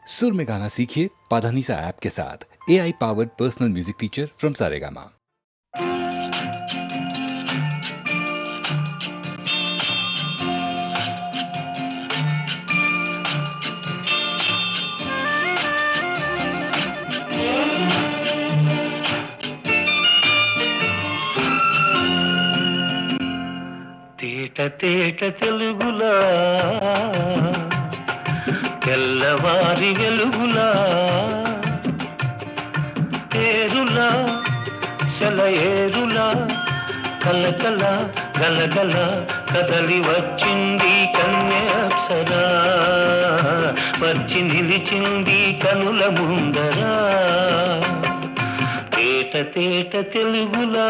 सुर में गाना सीखिए पाधानीसा ऐप के साथ। AI powered personal music teacher from Saregama. తేట తేట తెలుగులా తెల్లవారి వెలుగులా ఏరులా సెలయేరులా కలకల గలగల కదలి వచ్చింది కన్య అప్సరా, వచ్చి నిలిచింది కనుల ముందరా. తేట తేట తెలుగులా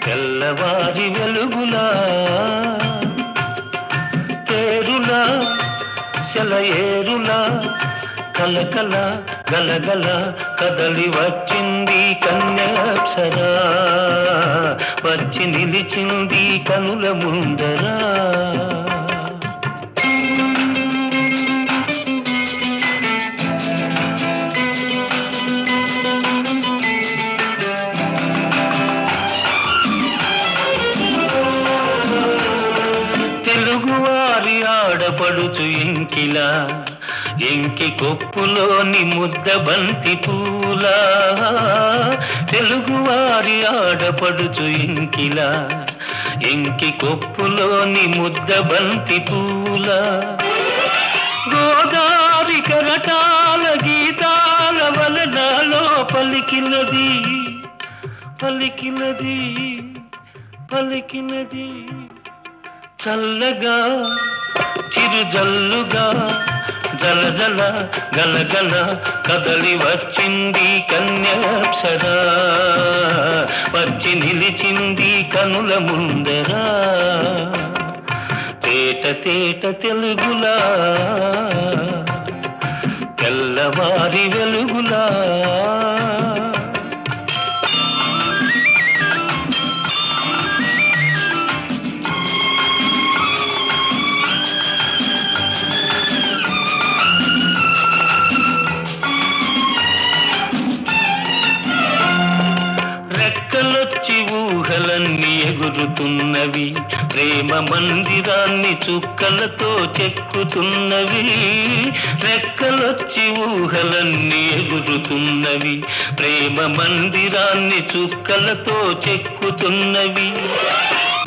తెల్లవారి వెలుగులా తేరులా సెలయేరులా కలకల గలగల కదలి వచ్చింది కన్య అప్సరా, వచ్చి నిలిచింది కనుల ముందరా. తెలుగువారి ఆడపడుచు ఇంకిలా, ఎంకి కొప్పులోని ముద్ద బంతి పూలా. తెలుగువారి ఆడపడుచు ఇంకిలా, ఎంకి కొప్పులోని ముద్ద బంతి పూలా. గోదారి కరటాల గీతాల వలనాలో పలికినది పలికినది పలికినది. చల్లగా చిరుజల్లుగా జలజల గలగల కదలి వచ్చింది కన్య అప్సరా, వచ్చి నిలిచింది కనుల ముందరా. తేట తేట తెలుగులా తెల్లవారి వెలుగులా. రెక్కలొచ్చి ఊహలన్నీ ఎగురుతున్నవి, ప్రేమ మందిరాన్ని చుక్కలతో చెక్కుతున్నవి. రెక్కలొచ్చి ఊహలన్నీ ఎగురుతున్నవి, ప్రేమ మందిరాన్ని చుక్కలతో చెక్కుతున్నవి.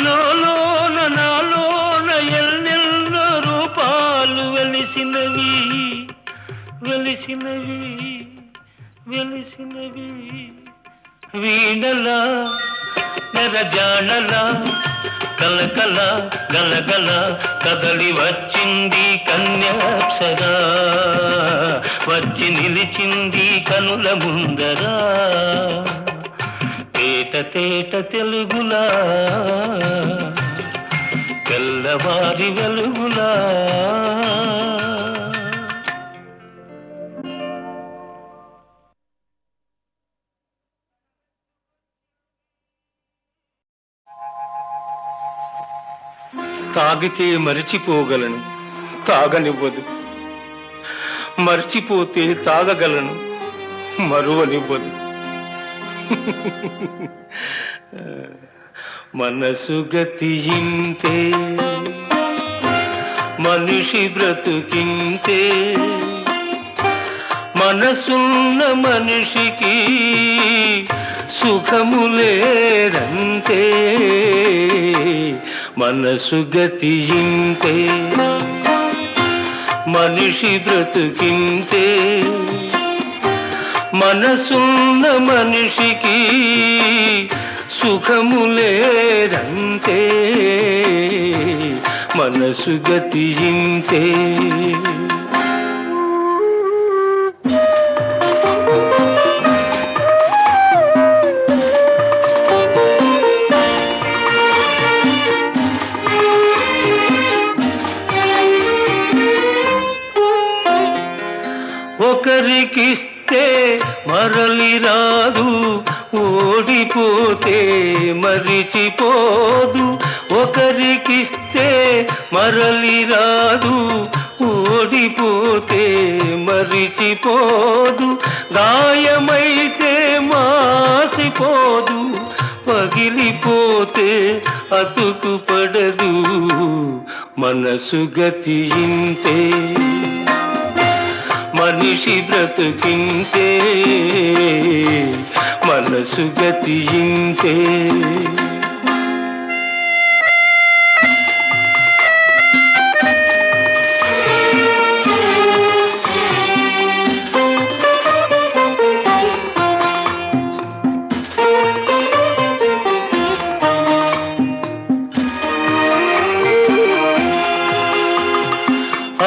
లోలోన నాలోన ఎన్నెన్నో రూపాలు వెలిసినవి వెలిసినవి వెలిసినవి. వీణలా నెరజాణలా కలకల గలగల కదలి వచ్చింది కన్య అప్సరా, వచ్చి నిలిచింది కనుల ముందరా. తేట తేట తెలుగులా తెల్లవారి వెలుగులా. తాగితే మరిచిపోగలను, తాగనివ్వదు. మర్చిపోతే తాగగలను, మరువనివ్వదు. మనసు గతి ఇంతే, మనిషి బ్రతుకింతే. మనసున్న మనిషికి సుఖములేరంతే. మనసు గతి ఇంతే, మనిషి బ్రతుకింతే. మనసున్న మనిషికి సుఖములేరంతే. మనసు గతి ఇంతే. ఒకరికిస్తే మరలి రాదు, ఓడిపోతే మరిచిపోదు. ఒకరికిస్తే మరలి రాదు, ఓడిపోతే మరిచిపోదు, గాయమైతే మాసిపోదు, పగిలిపోతే అతుకు పడదు, మనసు గతి ఇంతే, మనిషి బ్రతుకింతే, మనసు గతి ఇంతే.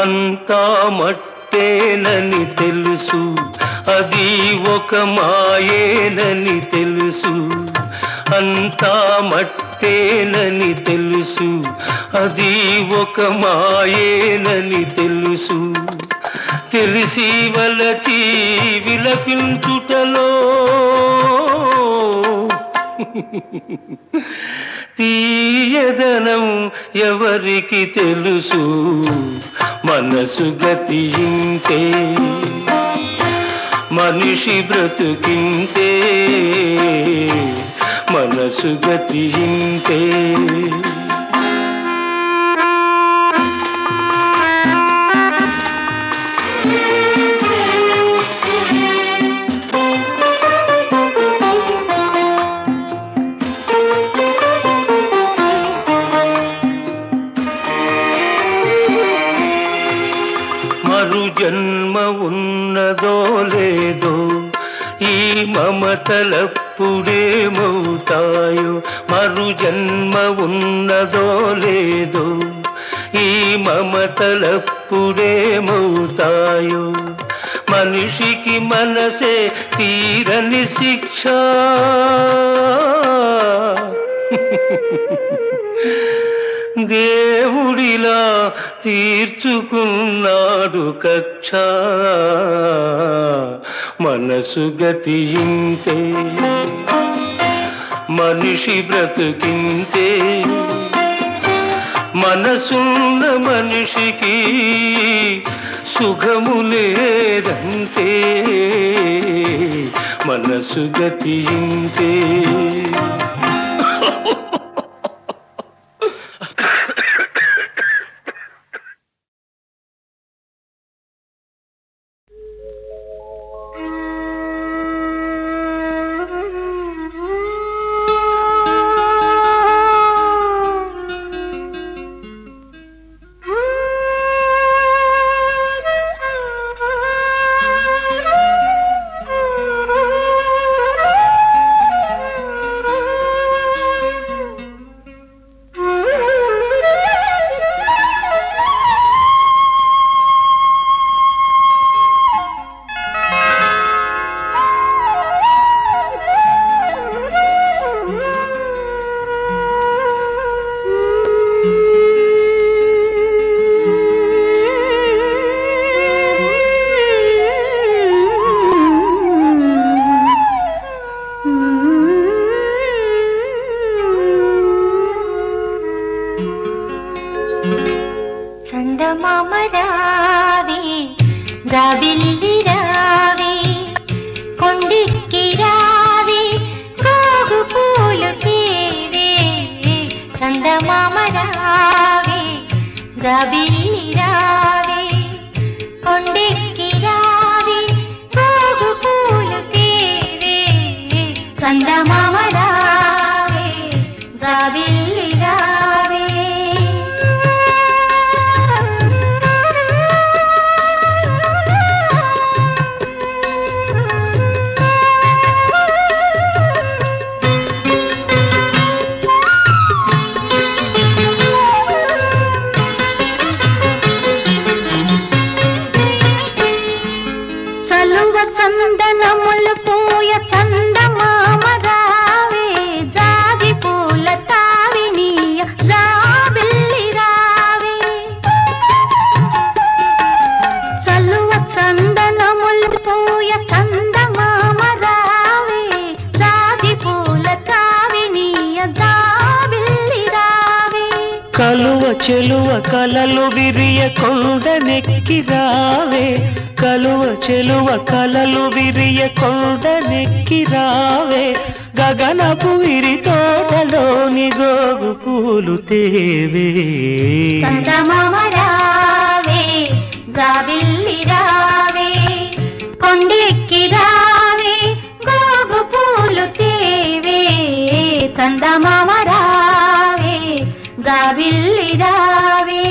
అంతా మట్టేనని తెలుసు, అది ఒక మాయేనని తెలుసు, అంతా మట్టేనని తెలుసు, అది ఒక మాయేనని తెలుసు, తెలిసి వలచి విలపించుటలో తీయదనం ఎవరికి తెలుసు, మనసు గతి ఇంతే, మనిషి బ్రతుకింతే, మనసు గతి ఇంతే. మరు జన్మ ఉన్నదో లేదో, ఈ మమతలప్పుడేమవుతాయో, మరు జన్మ ఉన్నదో లేదో, ఈ మమతలప్పుడేమవుతాయో, మనిషికి మనసే తీరని శిక్ష, దేవుడిలా తీర్చుకున్నాడు కక్ష, మనసు గతి ఇంతే, మనిషి బ్రతుకింతే, మనసున్న మనిషికి సుఖము లేదంతే, మనసు గతి ఇంతే. జాబిల్లి రావే కొండిక్కి రావే గోగు పూలు తేవే చందమామ రావే జాబిల్లి రావే కొండిక్కి రావే గోగు పూలు తేవే చందమామ రావే జాబిల్లి రావే. చెలువ కలలు విరియ కొండనెక్కి రావే, కలువ చెలువ కలలు విరియ కొండనెక్కి రావే, గగనపు విరి తోటలోని గోగు పూలు తేవే. చందమామ రావే, జాబిల్లి రావే, కొండెక్కి రావే, గోగు పూలు తేవే. చందమామ రావే, జాబిల్లి రావే.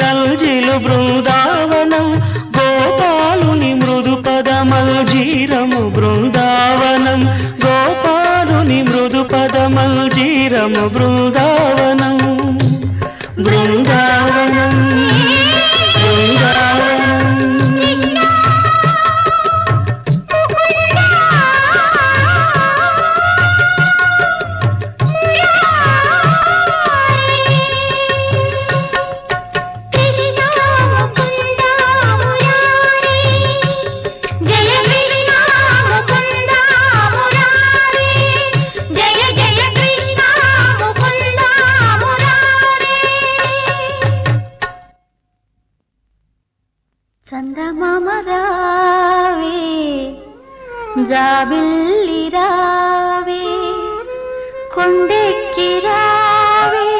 రంజిలు బృందావనం, గోపాలుని మృదు పదమల్జీరము బృందావనం, గోపాలుని మృదు పదమల్జీరము బృందావనం. బృందావనం బృందావనం. చందమామ రావే, జాబిల్లి రావే, కొండెక్కి రావే,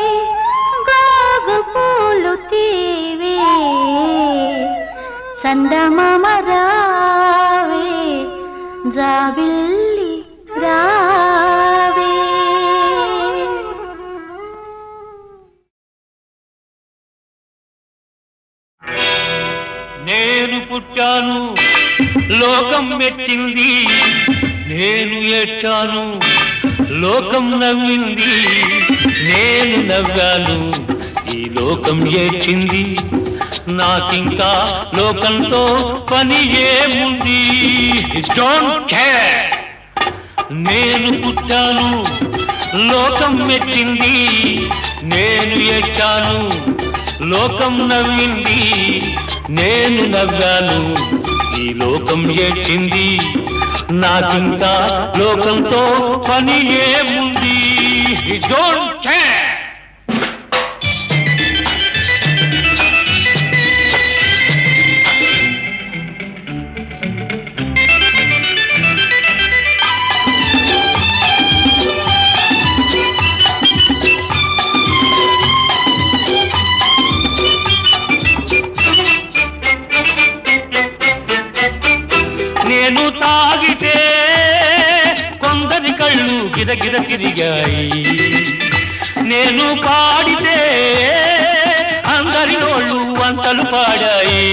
గోగు పూలు తీవే. చందమామ రావే, జాబిల్లి రావే. నేను పుట్టాను, లోకం మెచ్చింది, నేను ఏడ్చాను, లోకం నవ్వింది, నేను నవ్వాను, ఈ లోకం ఏడ్చింది. నాకింకా లోకంతో పని ఏముంది? Don't care. నేను పుట్టాను, లోకం మెచ్చింది, నేను ఏడ్చాను, లోకం నవ్వింది, నేను నవ్వాను, ఈ లోకం ఏడ్చింది. నాకింకా లోకంతో పని ఏముంది? Don't care. నేను తాగితే కొందరి కళ్ళు గిరగిర తిరిగాయి, నేను పాడితే అందరి నోళ్ళు వంతలు పాడాయి.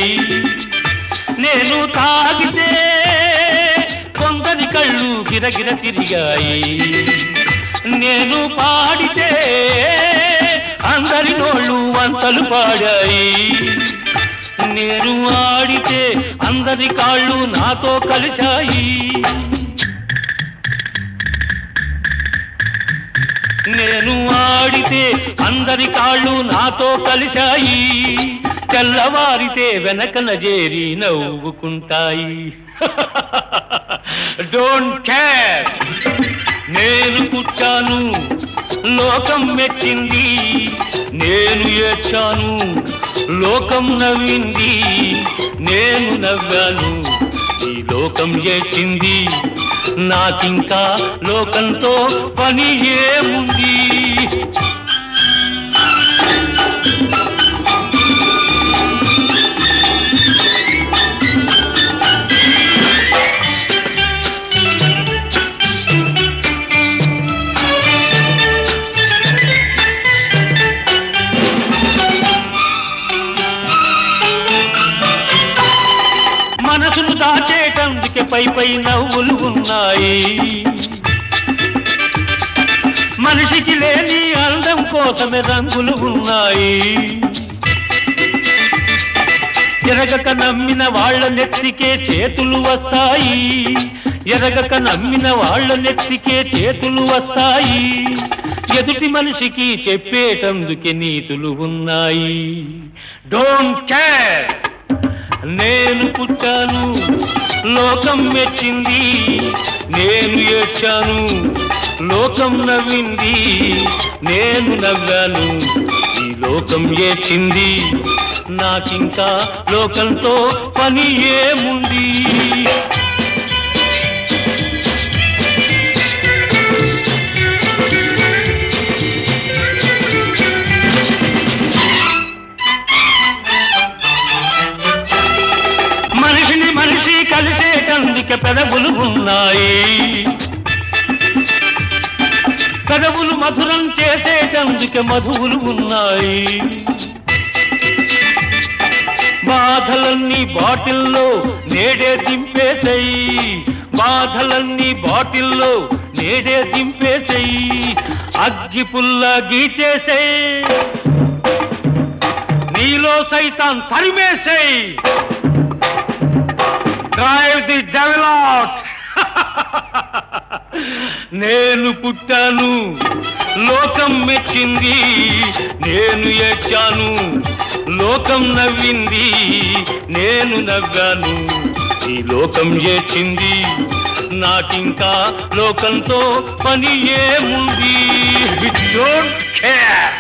నేను తాగితే కొందరి కళ్ళు గిరగిర తిరిగాయి, నేను పాడితే అందరి నోళ్ళు వంతలు పాడాయి. నేను ఆడితే అందరి కాళ్ళు నాతో కలిశాయి. నేను ఆడితే అందరి కాళ్ళు నాతో కలిశాయి. తెల్లవారితే వెనకన చేరి నవ్వుకుంటాయి. Don't care. నేను పుట్టాను, లోకం మెచ్చింది, నేను ఏడ్చాను, లోకం నవ్వింది, నేను నవ్వాను, ఈ లోకం ఏడ్చింది. నాకింకా లోకంతో పని ఏముంది? పై పై నవ్వులు ఉన్నాయి. మనిషికి లేని అందం కోసమే రంగులు ఉన్నాయి. ఎరగక నమ్మిన వాళ్ళ నెత్తికే చేతులు వస్తాయి. ఎరగక నమ్మిన వాళ్ళ నెత్తికే చేతులు వస్తాయి. ఎదుటి మనిషికి చెప్పేటందుకే నీతులు ఉన్నాయి. డోంట్ కేర్, నేను పుట్టాను లోకం మెచ్చింది. నేను ఏడ్చాను లోకం నవ్వింది. నేను నవ్వాను ఈ లోకం ఏడ్చింది. నాకింకా లోకంతో పని ఏముంది? మనిషిని మనిషి కలిసేటందుకే పెదవులు ఉన్నాయి. పెదవులు మధురం చేసేటందుకే మధువులు ఉన్నాయి. బాధలన్నీ బాటిల్లో నేడే దింపేసేయి. బాధలన్నీ బాటిల్లో నేడే దింపేసేయి. అగ్గి పుల్ల గీచేసేయి. నీలో సైతాన్ తరిమేసేయి. Drive the devil out. నేను పుట్టాను లోకం మెచ్చింది. నేను ఏడ్చాను లోకం నవ్వింది. నేను నవ్వాను ఈ లోకం ఏడ్చింది. నాకింకా లోకంతో పని ఏముంది? Don't care.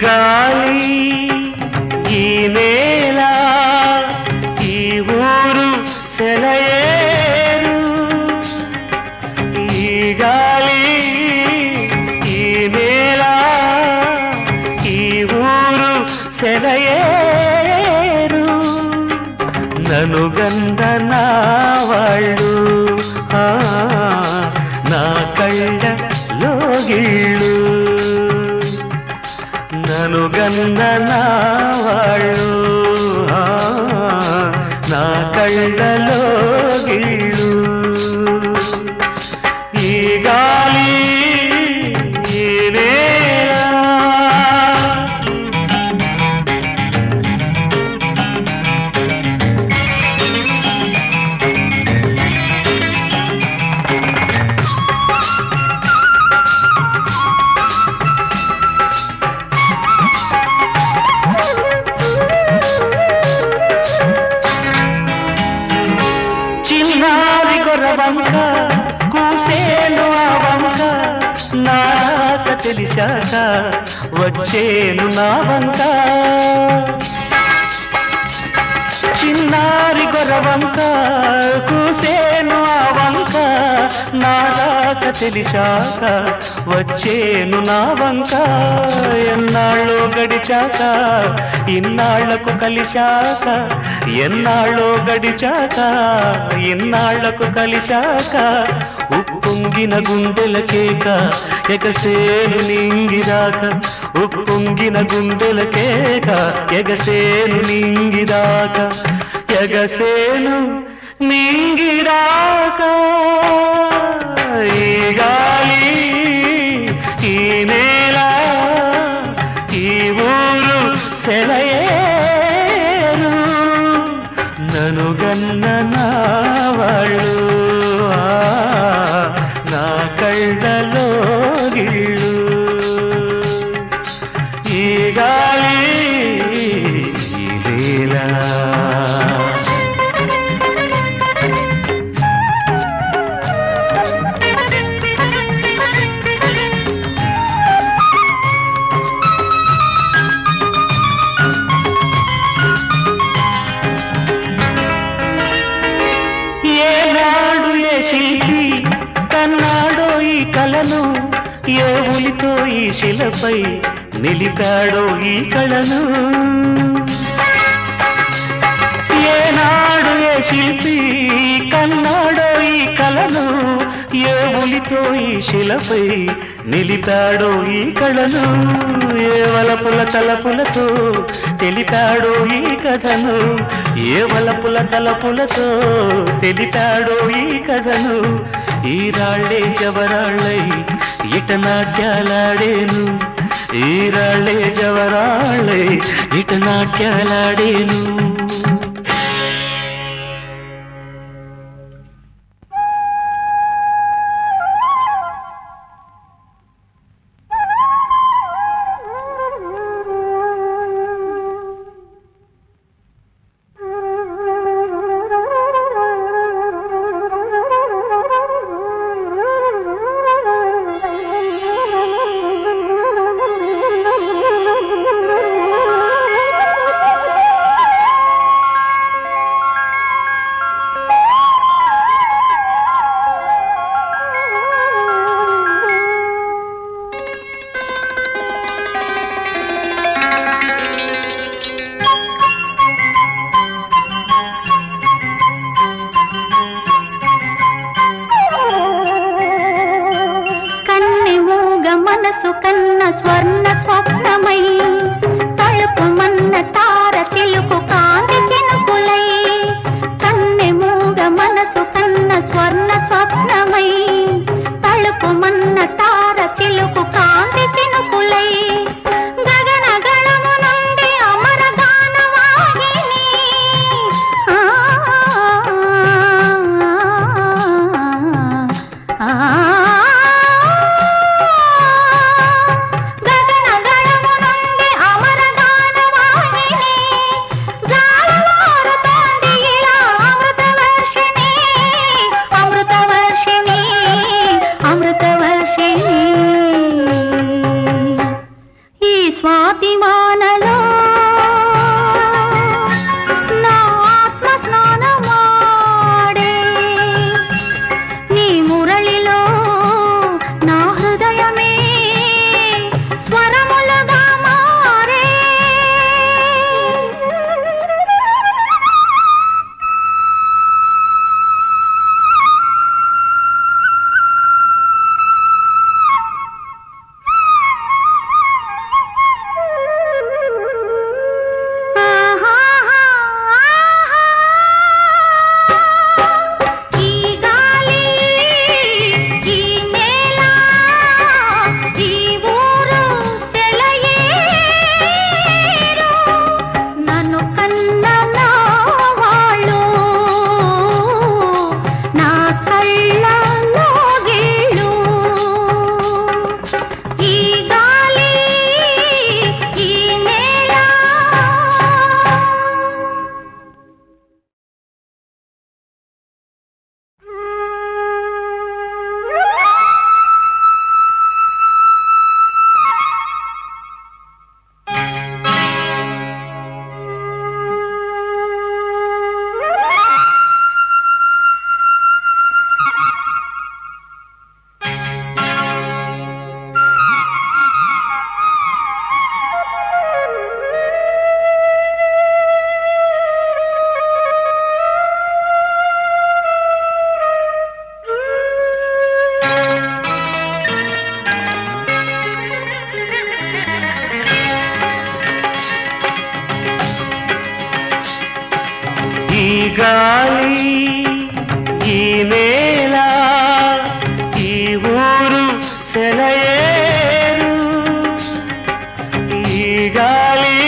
గాలి ఈ నేల ఈ ఊరు సెలయేరు. ఈ గాలి ఈ నేల ఈ ఊరు సెలయేరు. నన్ను గందనా వాళ్ళు నా కళ్ళలో గిళ్ళు. నన్ను గందనా వాళ్ళు నా కళ్ళలో గిళ్ళు. ఈ గాలి ఈ నేల వంక కూసేను ఆ వంక నాక తెలిసాక వచ్చేను నా వంక. చిన్నారి గొర్రవంక కూసేను ఆ వంక నాక తెలిసాక వచ్చేను నా వంక. ఎన్నాళ్ళో గడిచాక ఇన్నాళ్లకు కలిశాక. ఎన్నాళ్ళో గడిచాక ఇన్నాళ్లకు కలిశాక. ఉప్పొంగిన గుండెల కేక ఎగసేను నింగిరాక. ఉప్పొంగిన గుండెల కేక ఎగసేను నింగిరాక. ఎగసేను నింగిరాక. ఈ గాలి ఈ నేల ఈ ఊరు సెలయేరు. నన్ను గన్ననా వాళ్ళు నా కళ్ళలో గిళ్ళు. ఈ గాలి ఈ నేల ఏ ఉలితో ఈ శిలపై నిలిపాడో ఈ కళను ఏనాడు ఏ శిల్పి కన్నాడో ఈ కళను ఏ ఉలితో ఈ శిలపై నిలిపాడో ఈ కళను ఏ వలపుల తలపులతో తెలిపాడో ఈ కథను ఏ వలపుల తలపులతో తెలిపాడో ఈ కథను ఈ రాళ్ళే జవరాళ్ళై ఇట నాట్యాలాడేను ఈ రాళ్ళే జవరాళ్ళై ఇట నాట్యాలాడేను మనసు కన్న స్వర్ణ స్వప్నమై తలుపు మన్న తార చిలుకు కాంతి చినుకులై కన్నె మూగ మనసు కన్న స్వర్ణ స్వప్నమై తలుపు మన్న తార చిలుకు కాంతి చినుకులై గగన గణము నుండి అమర గానవాహిని స్వాతిమానలో నా ఆత్మ స్నానమాడే నీ మురళిలో నా హృదయమే స్వరములుగా మారే ఈ గాలి ఈ నేల ఈ ఊరు సెలయేరు ఈ గాలి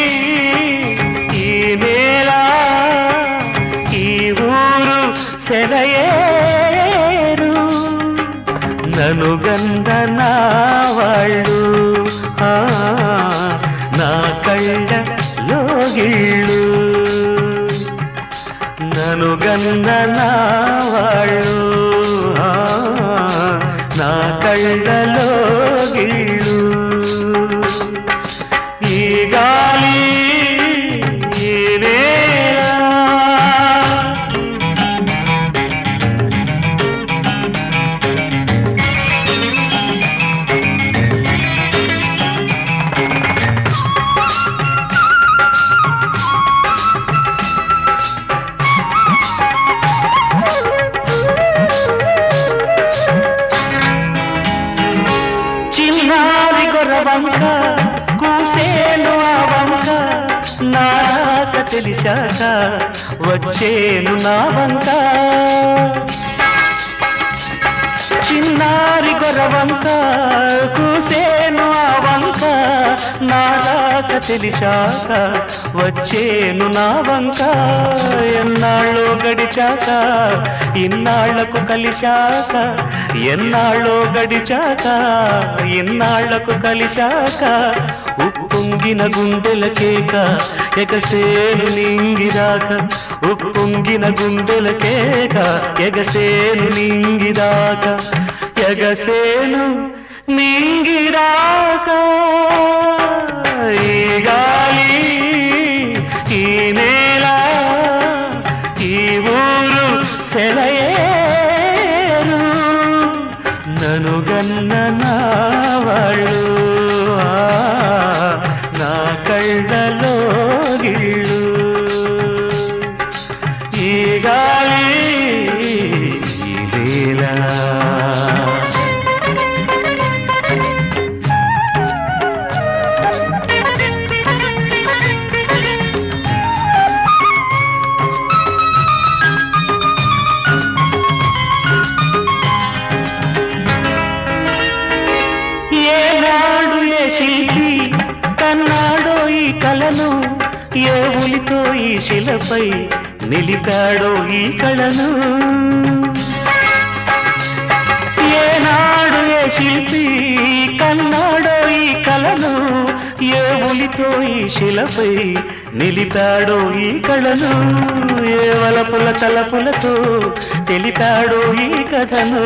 ఈ నేల ఈ ఊరు సెలయేరు నను గంధ నా వాళ్ళు నా కళ్ళ లోగిళ్ళు నను గన్న నా వాళ్ళు నా కళ్ళలో గిళ్ళు ఈ గాలి ఈ నేల కలిశాక వచ్చేను నా వంక చిన్నారి గొరవంక కూసేను ఆ వంక నాదాక తెలిశాక వచ్చేను నా వంక ఎన్నాళ్ళో గడిచాక ఇన్నాళ్లకు కలిశాక ఎన్నాళ్ళో గడిచాక ఇన్నాళ్లకు కలిశాక ఉప్పొంగిన గుండెల కేక ఎగసేను నింగిదాక ఉప్పొంగిన గుండెల కేక ఎగసేను నింగిదాక ఎగసేను నింగిదాక ఈ గాలి ఈ నేల ఈ ఊరు సెలయేరు ననుగన్న నా వాళ్ళు నా కళ్ళలో గిళ్ళు ఈ గాలి ఈ నేల శిల్పి కన్నాడో ఈ కళను ఏ ఉలితో ఈ శిలపై నిలిపాడో ఈ కళను ఏనాడు ఏ శిల్పి కన్నాడో ఈ కళను ఏ ఉలితో ఈ శిలపై నిలిపాడో ఈ కళను ఏ వలపుల తలపులతో తెలిపాడో ఈ కథను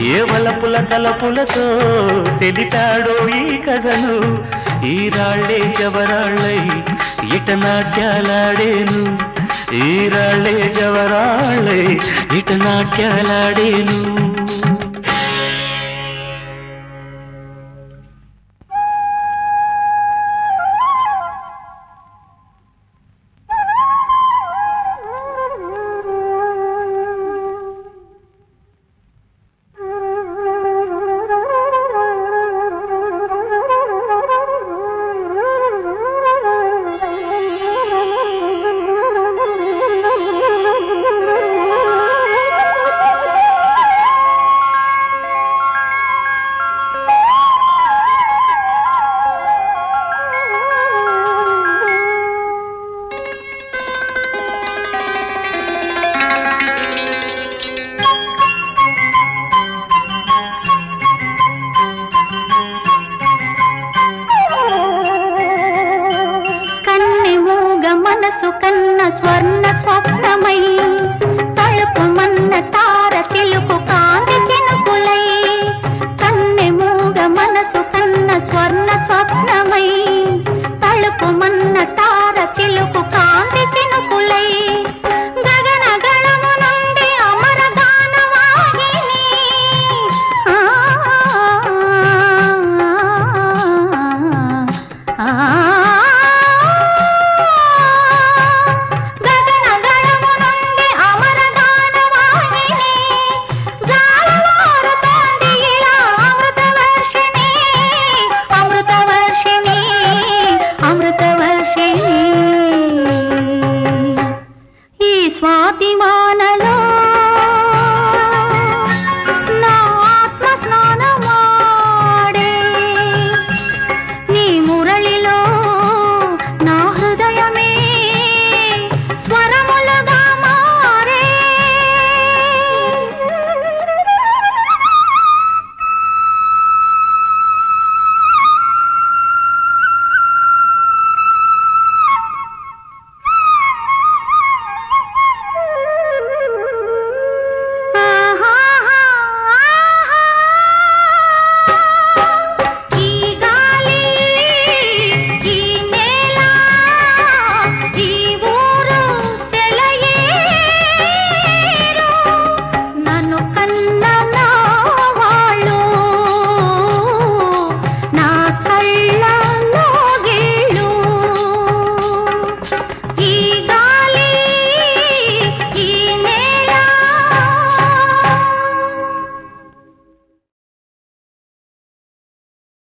ఏ వలపుల తలపులతో తెలిపాడో ఈ కథను ఈ రాళ్ళే జవరాళ్ళై ఇట నాట్యాలాడేను ఈ రాళ్ళే జవరాళ్ళై ఇట నాట్యాలాడేను మనసు కన్న స్వర్ణ స్వప్నమై తలుపు మన్న తార చిలుకు కాంతి చినుకులై కన్నె మూగ మనసు కన్న స్వర్ణ స్వప్నమై తలుపు మన్న తార చిలుకు కాంతి చినుకులై గగన గణము నుండి అమర గానవాహిని స్వాతి వానలో